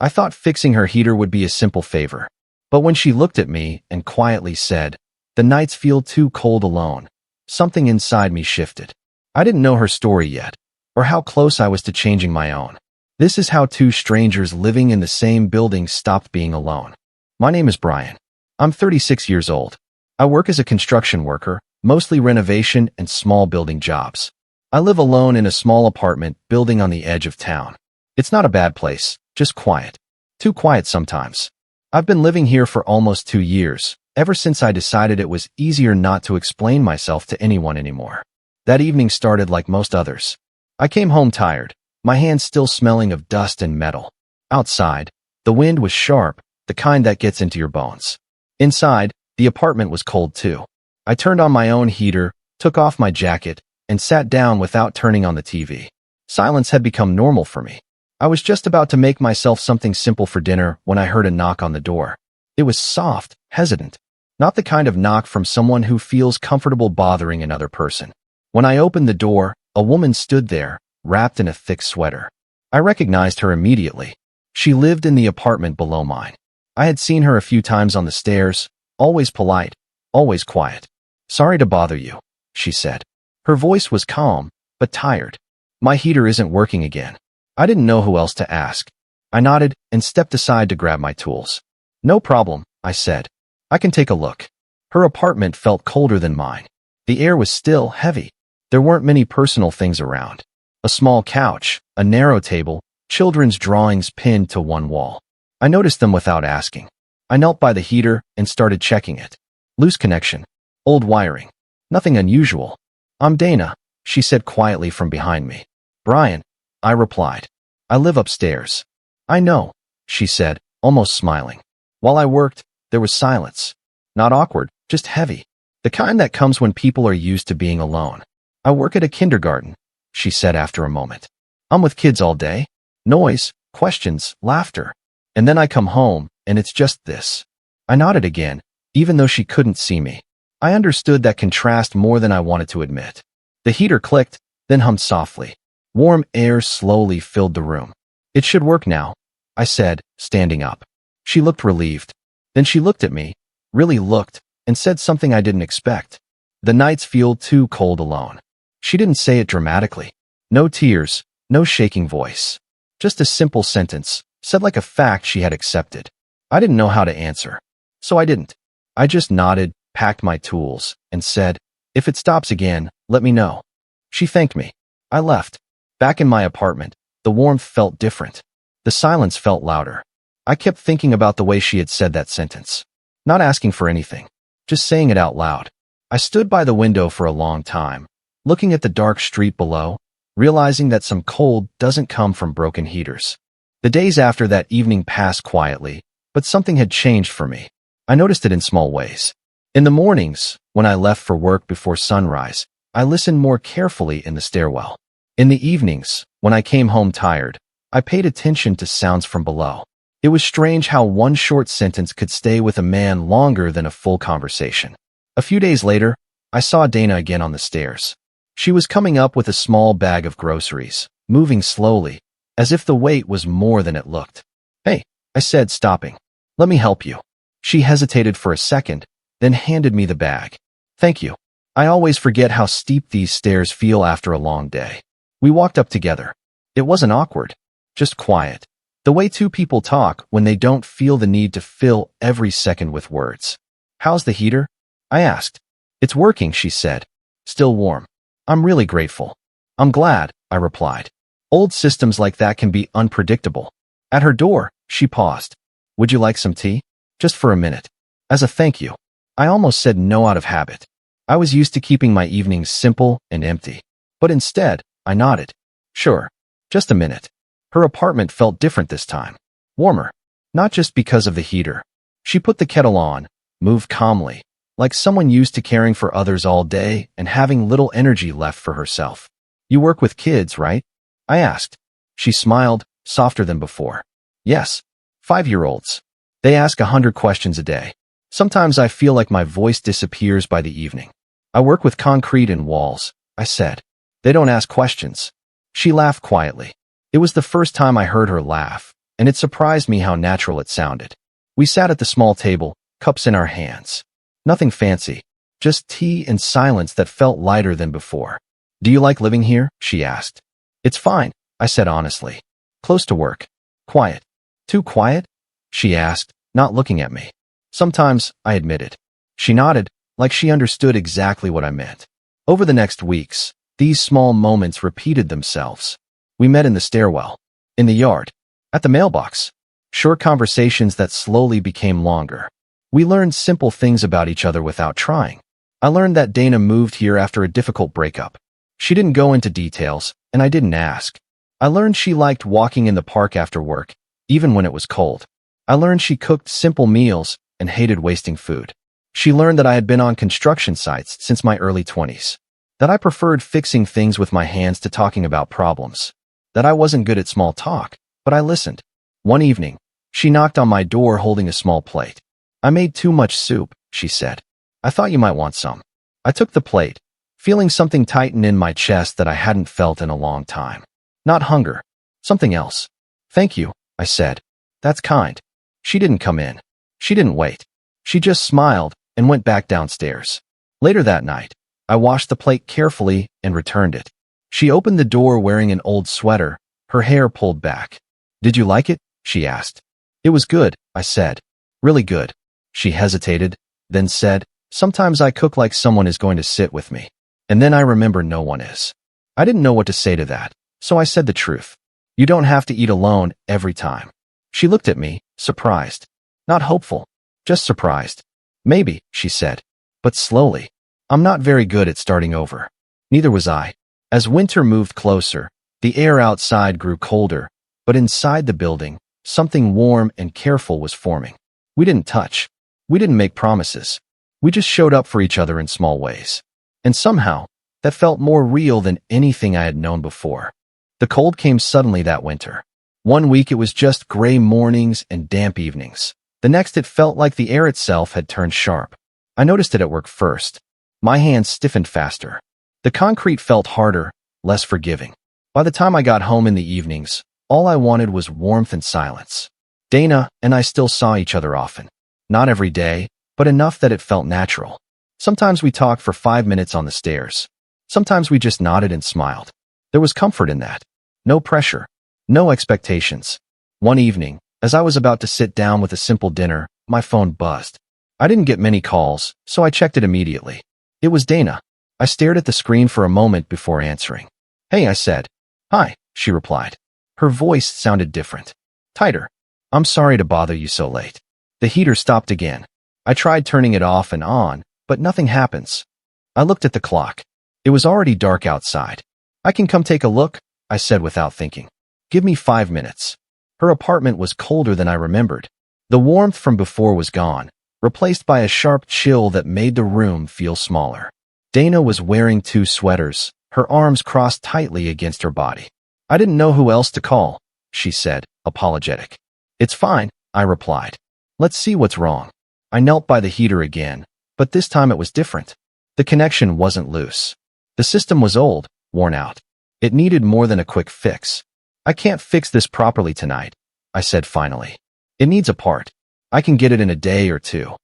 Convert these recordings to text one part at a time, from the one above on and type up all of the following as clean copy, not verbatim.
I thought fixing her heater would be a simple favor. But when she looked at me and quietly said, "The nights feel too cold alone," something inside me shifted. I didn't know her story yet, or how close I was to changing my own. This is how two strangers living in the same building stopped being alone. My name is Brian. I'm 36 years old. I work as a construction worker, mostly renovation and small building jobs. I live alone in a small apartment building on the edge of town. It's not a bad place, just quiet. Too quiet sometimes. I've been living here for almost 2 years, ever since I decided it was easier not to explain myself to anyone anymore. That evening started like most others. I came home tired, my hands still smelling of dust and metal. Outside, the wind was sharp, the kind that gets into your bones. Inside, the apartment was cold too. I turned on my own heater, took off my jacket, and sat down without turning on the TV. Silence had become normal for me. I was just about to make myself something simple for dinner when I heard a knock on the door. It was soft, hesitant. Not the kind of knock from someone who feels comfortable bothering another person. When I opened the door, a woman stood there, wrapped in a thick sweater. I recognized her immediately. She lived in the apartment below mine. I had seen her a few times on the stairs, always polite, always quiet. "Sorry to bother you," she said. Her voice was calm, but tired. "My heater isn't working again." I didn't know who else to ask. I nodded and stepped aside to grab my tools. "No problem," I said. "I can take a look." Her apartment felt colder than mine. The air was still heavy. There weren't many personal things around. A small couch, a narrow table, children's drawings pinned to one wall. I noticed them without asking. I knelt by the heater and started checking it. Loose connection. Old wiring. Nothing unusual. "I'm Dana," she said quietly from behind me. "Brian," I replied. "I live upstairs." "I know," she said, almost smiling. While I worked, there was silence. Not awkward, just heavy. The kind that comes when people are used to being alone. "I work at a kindergarten," she said after a moment. "I'm with kids all day. Noise, questions, laughter. And then I come home, and it's just this." I nodded again, even though she couldn't see me. I understood that contrast more than I wanted to admit. The heater clicked, then hummed softly. Warm air slowly filled the room. "It should work now," I said, standing up. She looked relieved. Then she looked at me, really looked, and said something I didn't expect. "The nights feel too cold alone." She didn't say it dramatically. No tears, no shaking voice. Just a simple sentence, said like a fact she had accepted. I didn't know how to answer. So I didn't. I just nodded, packed my tools, and said, "If it stops again, let me know." She thanked me. I left. Back in my apartment, the warmth felt different. The silence felt louder. I kept thinking about the way she had said that sentence. Not asking for anything, just saying it out loud. I stood by the window for a long time, looking at the dark street below, realizing that some cold doesn't come from broken heaters. The days after that evening passed quietly, but something had changed for me. I noticed it in small ways. In the mornings, when I left for work before sunrise, I listened more carefully in the stairwell. In the evenings, when I came home tired, I paid attention to sounds from below. It was strange how one short sentence could stay with a man longer than a full conversation. A few days later, I saw Dana again on the stairs. She was coming up with a small bag of groceries, moving slowly, as if the weight was more than it looked. "Hey," I said, stopping. "Let me help you." She hesitated for a second, then handed me the bag. "Thank you. I always forget how steep these stairs feel after a long day." We walked up together. It wasn't awkward, just quiet. The way two people talk when they don't feel the need to fill every second with words. "How's the heater?" I asked. "It's working," she said. "Still warm." "I'm really grateful." "I'm glad," I replied. Old systems like that can be unpredictable. At her door, she paused. "Would you like some tea?" "Just for a minute." "As a thank you." I almost said no out of habit. I was used to keeping my evenings simple and empty. But instead, I nodded. "Sure. Just a minute." Her apartment felt different this time. Warmer. Not just because of the heater. She put the kettle on, moved calmly, like someone used to caring for others all day and having little energy left for herself. "You work with kids, right?" I asked. She smiled, softer than before. "Yes. 5-year-olds. They ask 100 questions a day. Sometimes I feel like my voice disappears by the evening." "I work with concrete and walls," I said. "They don't ask questions." She laughed quietly. It was the first time I heard her laugh, and it surprised me how natural it sounded. We sat at the small table, cups in our hands. Nothing fancy, just tea and silence that felt lighter than before. "Do you like living here?" she asked. "It's fine," I said honestly. "Close to work. Quiet." "Too quiet?" she asked, not looking at me. "Sometimes," I admitted. She nodded, like she understood exactly what I meant. Over the next weeks, these small moments repeated themselves. We met in the stairwell, in the yard, at the mailbox. Short conversations that slowly became longer. We learned simple things about each other without trying. I learned that Dana moved here after a difficult breakup. She didn't go into details, and I didn't ask. I learned she liked walking in the park after work, even when it was cold. I learned she cooked simple meals and hated wasting food. She learned that I had been on construction sites since my early 20s, that I preferred fixing things with my hands to talking about problems, that I wasn't good at small talk, but I listened. One evening, she knocked on my door holding a small plate. "I made too much soup," she said. "I thought you might want some." I took the plate, feeling something tighten in my chest that I hadn't felt in a long time. Not hunger, something else. "Thank you," I said. "That's kind." She didn't come in. She didn't wait. She just smiled and went back downstairs. Later that night, I washed the plate carefully and returned it. She opened the door wearing an old sweater, her hair pulled back. "Did you like it?" she asked. "It was good," I said. "Really good." She hesitated, then said, "Sometimes I cook like someone is going to sit with me. And then I remember no one is." I didn't know what to say to that, so I said the truth. "You don't have to eat alone every time." She looked at me, surprised. Not hopeful, just surprised. "Maybe," she said, "but slowly. I'm not very good at starting over." Neither was I. As winter moved closer, the air outside grew colder, but inside the building, something warm and careful was forming. We didn't touch. We didn't make promises. We just showed up for each other in small ways. And somehow, that felt more real than anything I had known before. The cold came suddenly that winter. One week it was just gray mornings and damp evenings. The next it felt like the air itself had turned sharp. I noticed it at work first. My hands stiffened faster. The concrete felt harder, less forgiving. By the time I got home in the evenings, all I wanted was warmth and silence. Dana and I still saw each other often. Not every day, but enough that it felt natural. Sometimes we talked for 5 minutes on the stairs. Sometimes we just nodded and smiled. There was comfort in that. No pressure. No expectations. One evening, as I was about to sit down with a simple dinner, my phone buzzed. I didn't get many calls, so I checked it immediately. It was Dana. I stared at the screen for a moment before answering. "Hey," I said. "Hi," she replied. Her voice sounded different. Tighter. "I'm sorry to bother you so late." The heater stopped again. I tried turning it off and on, but nothing happens. I looked at the clock. It was already dark outside. "I can come take a look," I said without thinking. "Give me 5 minutes." Her apartment was colder than I remembered. The warmth from before was gone, replaced by a sharp chill that made the room feel smaller. Dana was wearing 2 sweaters, her arms crossed tightly against her body. "I didn't know who else to call," she said, apologetic. "It's fine," I replied. "Let's see what's wrong." I knelt by the heater again, but this time it was different. The connection wasn't loose. The system was old, worn out. It needed more than a quick fix. "I can't fix this properly tonight," I said finally. "It needs a part. I can get it in a day or 2.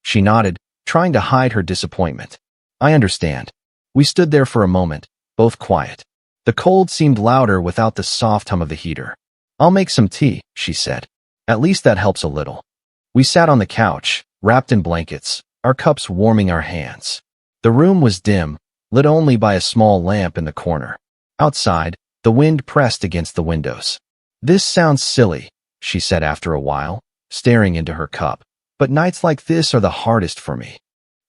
She nodded, trying to hide her disappointment. "I understand." We stood there for a moment, both quiet. The cold seemed louder without the soft hum of the heater. "I'll make some tea," she said. "At least that helps a little." We sat on the couch, wrapped in blankets, our cups warming our hands. The room was dim, lit only by a small lamp in the corner. Outside, the wind pressed against the windows. "This sounds silly," she said after a while, staring into her cup, "but nights like this are the hardest for me."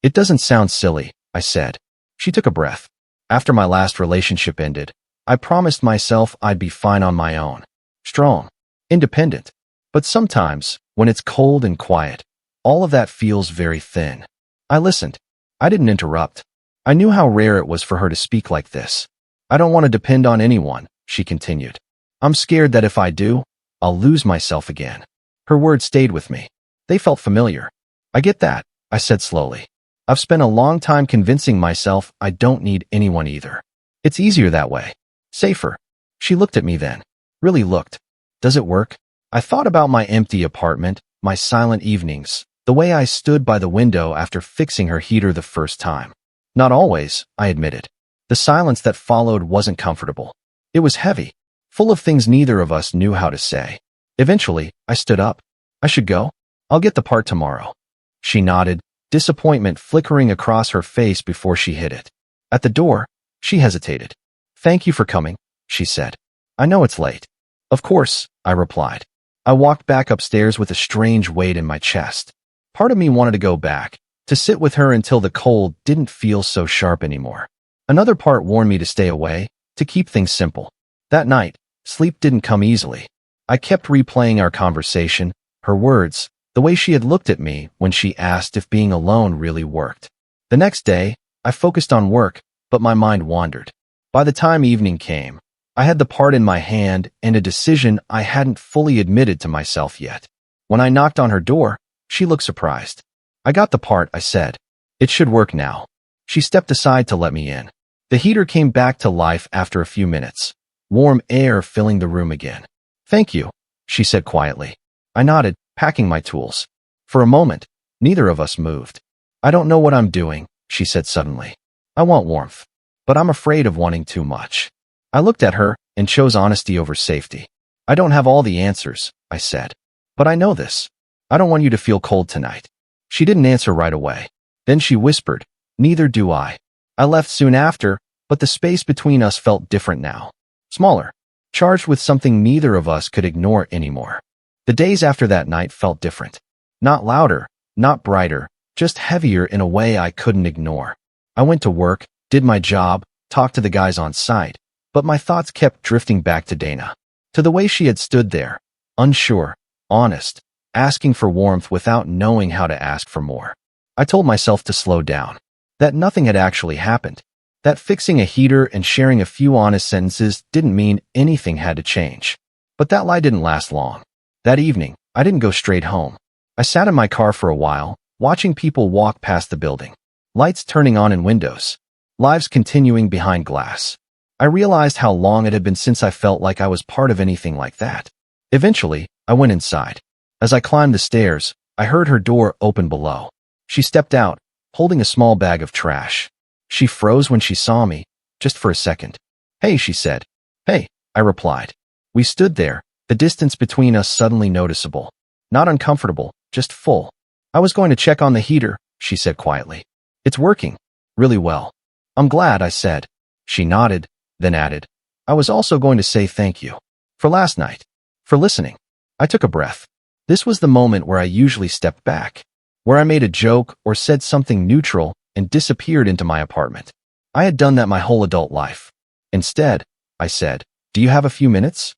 "It doesn't sound silly," I said. She took a breath. "After my last relationship ended, I promised myself I'd be fine on my own. Strong. Independent. But sometimes, when it's cold and quiet, all of that feels very thin." I listened. I didn't interrupt. I knew how rare it was for her to speak like this. "I don't want to depend on anyone," she continued. "I'm scared that if I do, I'll lose myself again." Her words stayed with me. They felt familiar. "I get that," I said slowly. "I've spent a long time convincing myself I don't need anyone either. It's easier that way. Safer." She looked at me then. Really looked. "Does it work?" I thought about my empty apartment, my silent evenings, the way I stood by the window after fixing her heater the first time. Not always, I admitted. The silence that followed wasn't comfortable. It was heavy, full of things neither of us knew how to say. Eventually, I stood up. I should go? I'll get the part tomorrow. She nodded, disappointment flickering across her face before she hid it. At the door, she hesitated. Thank you for coming, she said. I know it's late. Of course, I replied. I walked back upstairs with a strange weight in my chest. Part of me wanted to go back, to sit with her until the cold didn't feel so sharp anymore. Another part warned me to stay away, to keep things simple. That night, sleep didn't come easily. I kept replaying our conversation, her words, the way she had looked at me when she asked if being alone really worked. The next day, I focused on work, but my mind wandered. By the time evening came, I had the part in my hand and a decision I hadn't fully admitted to myself yet. When I knocked on her door, she looked surprised. I got the part, I said. It should work now. She stepped aside to let me in. The heater came back to life after a few minutes, warm air filling the room again. Thank you, she said quietly. I nodded, packing my tools. For a moment, neither of us moved. I don't know what I'm doing, she said suddenly. I want warmth, but I'm afraid of wanting too much. I looked at her and chose honesty over safety. I don't have all the answers, I said. But I know this. I don't want you to feel cold tonight. She didn't answer right away. Then she whispered, neither do I. I left soon after, but the space between us felt different now. Smaller, charged with something neither of us could ignore anymore. The days after that night felt different. Not louder, not brighter, just heavier in a way I couldn't ignore. I went to work, did my job, talked to the guys on site, but my thoughts kept drifting back to Dana. To the way she had stood there, unsure, honest, asking for warmth without knowing how to ask for more. I told myself to slow down. That nothing had actually happened. That fixing a heater and sharing a few honest sentences didn't mean anything had to change. But that lie didn't last long. That evening, I didn't go straight home. I sat in my car for a while, watching people walk past the building. Lights turning on in windows. Lives continuing behind glass. I realized how long it had been since I felt like I was part of anything like that. Eventually, I went inside. As I climbed the stairs, I heard her door open below. She stepped out, holding a small bag of trash. She froze when she saw me, just for a second. Hey, she said. Hey, I replied. We stood there, the distance between us suddenly noticeable. Not uncomfortable, just full. I was going to check on the heater, she said quietly. It's working. Really well. I'm glad, I said. She nodded, then added, I was also going to say thank you. For last night. For listening. I took a breath. This was the moment where I usually stepped back. Where I made a joke or said something neutral and disappeared into my apartment. I had done that my whole adult life. Instead, I said, do you have a few minutes?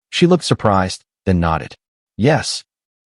She looked surprised, then nodded. Yes.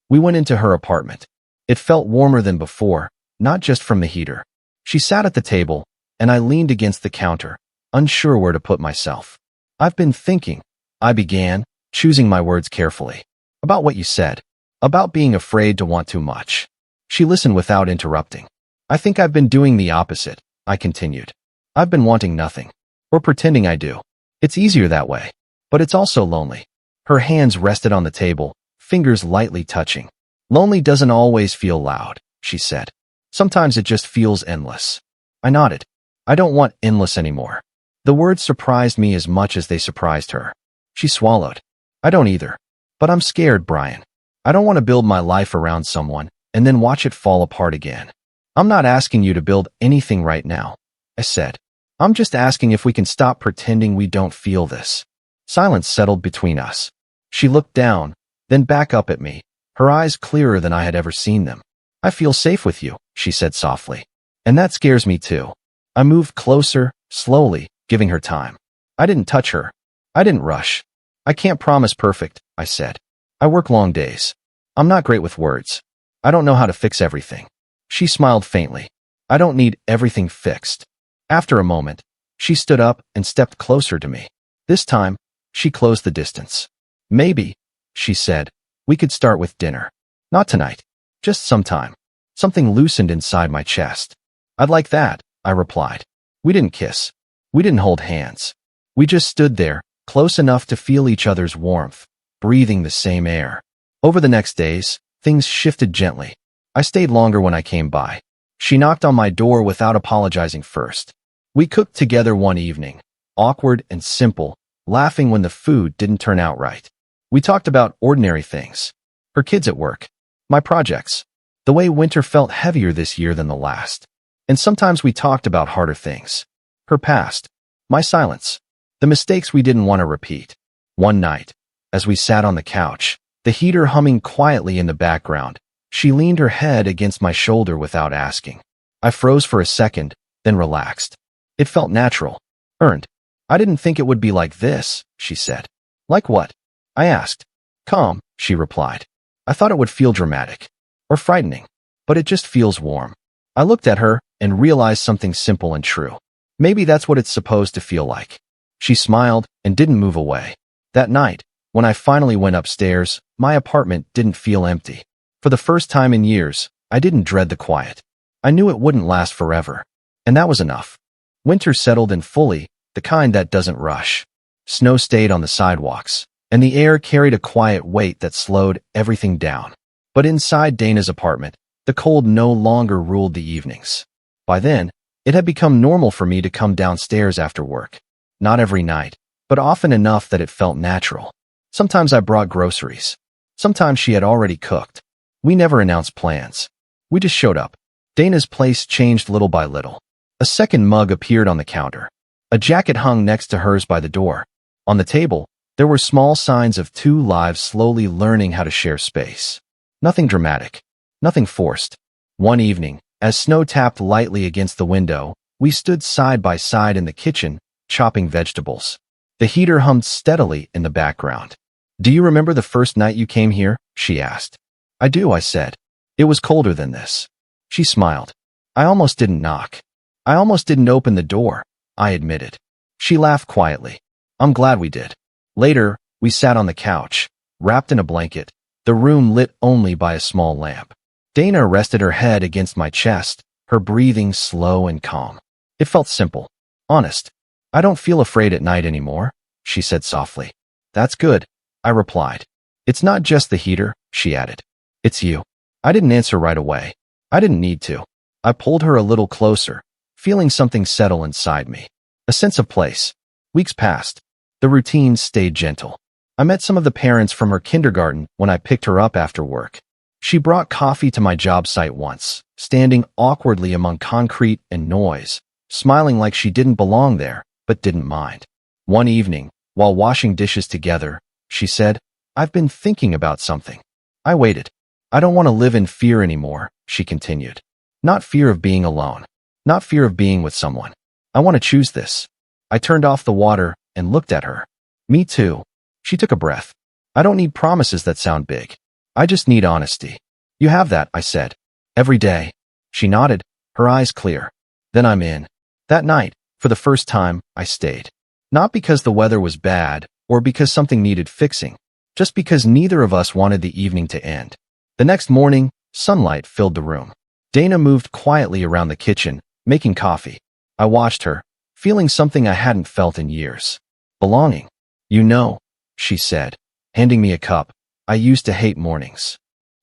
We went into her apartment. It felt warmer than before, not just from the heater. She sat at the table, and I leaned against the counter, unsure where to put myself. I've been thinking, I began, choosing my words carefully. About what you said. About being afraid to want too much. She listened without interrupting. I think I've been doing the opposite, I continued. I've been wanting nothing. Or pretending I do. It's easier that way. But it's also lonely. Her hands rested on the table, fingers lightly touching. Lonely doesn't always feel loud, she said. Sometimes it just feels endless. I nodded. I don't want endless anymore. The words surprised me as much as they surprised her. She swallowed. I don't either. But I'm scared, Brian. I don't want to build my life around someone and then watch it fall apart again. I'm not asking you to build anything right now, I said. I'm just asking if we can stop pretending we don't feel this. Silence settled between us. She looked down, then back up at me, her eyes clearer than I had ever seen them. I feel safe with you, she said softly. And that scares me too. I moved closer, slowly, giving her time. I didn't touch her. I didn't rush. I can't promise perfect, I said. I work long days. I'm not great with words. I don't know how to fix everything. She smiled faintly. I don't need everything fixed. After a moment, she stood up and stepped closer to me. This time, she closed the distance. Maybe, she said, we could start with dinner. Not tonight. Just sometime. Something loosened inside my chest. I'd like that, I replied. We didn't kiss. We didn't hold hands. We just stood there, close enough to feel each other's warmth, breathing the same air. Over the next days, things shifted gently. I stayed longer when I came by. She knocked on my door without apologizing first. We cooked together one evening, awkward and simple, laughing when the food didn't turn out right. We talked about ordinary things. Her kids at work, my projects, the way winter felt heavier this year than the last. And sometimes we talked about harder things. Her past, my silence, the mistakes we didn't want to repeat. One night, as we sat on the couch, the heater humming quietly in the background, she leaned her head against my shoulder without asking. I froze for a second, then relaxed. It felt natural, earned. I didn't think it would be like this, she said. Like what? I asked. Calm, she replied. I thought it would feel dramatic or frightening, but it just feels warm. I looked at her and realized something simple and true. Maybe that's what it's supposed to feel like. She smiled and didn't move away. That night, when I finally went upstairs, my apartment didn't feel empty. For the first time in years, I didn't dread the quiet. I knew it wouldn't last forever, and that was enough. Winter settled in fully, the kind that doesn't rush. Snow stayed on the sidewalks, and the air carried a quiet weight that slowed everything down. But inside Dana's apartment, the cold no longer ruled the evenings. By then, it had become normal for me to come downstairs after work. Not every night, but often enough that it felt natural. Sometimes I brought groceries. Sometimes she had already cooked. We never announced plans. We just showed up. Dana's place changed little by little. A second mug appeared on the counter. A jacket hung next to hers by the door. On the table, there were small signs of two lives slowly learning how to share space. Nothing dramatic. Nothing forced. One evening, as snow tapped lightly against the window, we stood side by side in the kitchen, chopping vegetables. The heater hummed steadily in the background. Do you remember the first night you came here? She asked. I do, I said. It was colder than this. She smiled. I almost didn't knock. I almost didn't open the door, I admitted. She laughed quietly. I'm glad we did. Later, we sat on the couch, wrapped in a blanket, the room lit only by a small lamp. Dana rested her head against my chest, her breathing slow and calm. It felt simple, honest. I don't feel afraid at night anymore, she said softly. That's good, I replied. It's not just the heater, she added. It's you. I didn't answer right away. I didn't need to. I pulled her a little closer, feeling something settle inside me. A sense of place. Weeks passed. The routine stayed gentle. I met some of the parents from her kindergarten when I picked her up after work. She brought coffee to my job site once, standing awkwardly among concrete and noise, smiling like she didn't belong there, but didn't mind. One evening, while washing dishes together, she said, I've been thinking about something. I waited. I don't want to live in fear anymore, she continued. Not fear of being alone. Not fear of being with someone. I want to choose this. I turned off the water and looked at her. Me too. She took a breath. I don't need promises that sound big. I just need honesty. You have that, I said. Every day. She nodded, her eyes clear. Then I'm in. That night, for the first time, I stayed. Not because the weather was bad or because something needed fixing, just because neither of us wanted the evening to end. The next morning, sunlight filled the room. Dana moved quietly around the kitchen, making coffee. I watched her, feeling something I hadn't felt in years. Belonging. You know, she said, handing me a cup. I used to hate mornings.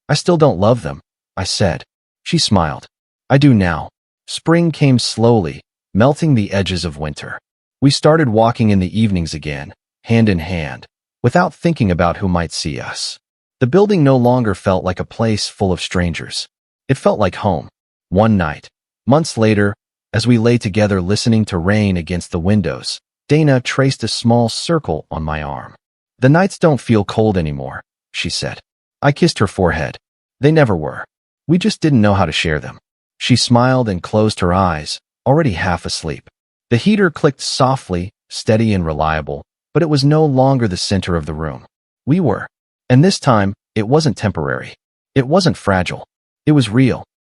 I still don't love them, I said. She smiled. I do now. Spring came slowly, melting the edges of winter. We started walking in the evenings again, hand in hand, without thinking about who might see us. The building no longer felt like a place full of strangers. It felt like home. One night, months later, as we lay together listening to rain against the windows, Dana traced a small circle on my arm. The nights don't feel cold anymore, she said. I kissed her forehead. They never were. We just didn't know how to share them. She smiled and closed her eyes, already half asleep. The heater clicked softly, steady and reliable, but it was no longer the center of the room. We were. And this time, it wasn't temporary. It wasn't fragile. It was real.